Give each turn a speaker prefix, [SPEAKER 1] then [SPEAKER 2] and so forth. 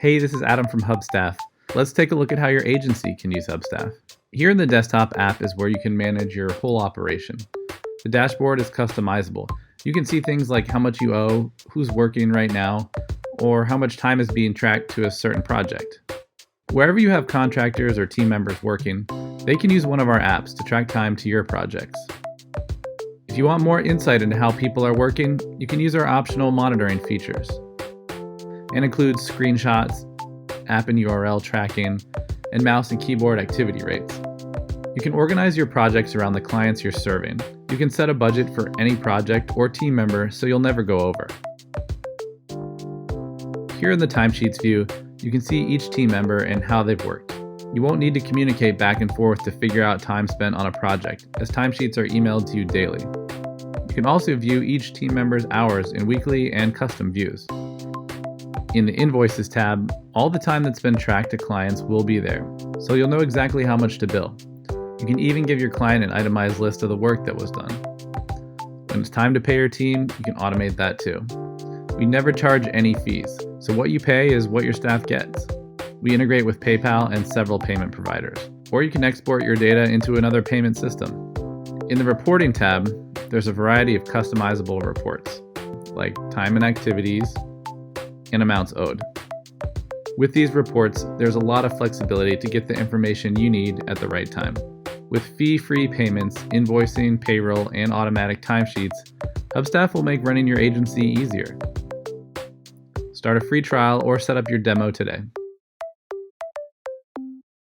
[SPEAKER 1] Hey, this is Adam from Hubstaff. Let's take a look at how your agency can use Hubstaff. Here in the desktop app is where you can manage your whole operation. The dashboard is customizable. You can see things like how much you owe, who's working right now, or how much time is being tracked to a certain project. Wherever you have contractors or team members working, they can use one of our apps to track time to your projects. If you want more insight into how people are working, you can use our optional monitoring features. It includes screenshots, app and URL tracking, and mouse and keyboard activity rates. You can organize your projects around the clients you're serving. You can set a budget for any project or team member so you'll never go over. Here in the Timesheets view, you can see each team member and how they've worked. You won't need to communicate back and forth to figure out time spent on a project, as timesheets are emailed to you daily. You can also view each team member's hours in weekly and custom views. In the Invoices tab, all the time that's been tracked to clients will be there, so you'll know exactly how much to bill. You can even give your client an itemized list of the work that was done. When it's time to pay your team, you can automate that too. We never charge any fees, so what you pay is what your staff gets. We integrate with PayPal and several payment providers, or you can export your data into another payment system. In the Reporting tab, there's a variety of customizable reports, like time and activities, and amounts owed. With these reports, there's a lot of flexibility to get the information you need at the right time. With fee-free payments, invoicing, payroll, and automatic timesheets, Hubstaff will make running your agency easier. Start a free trial or set up your demo today.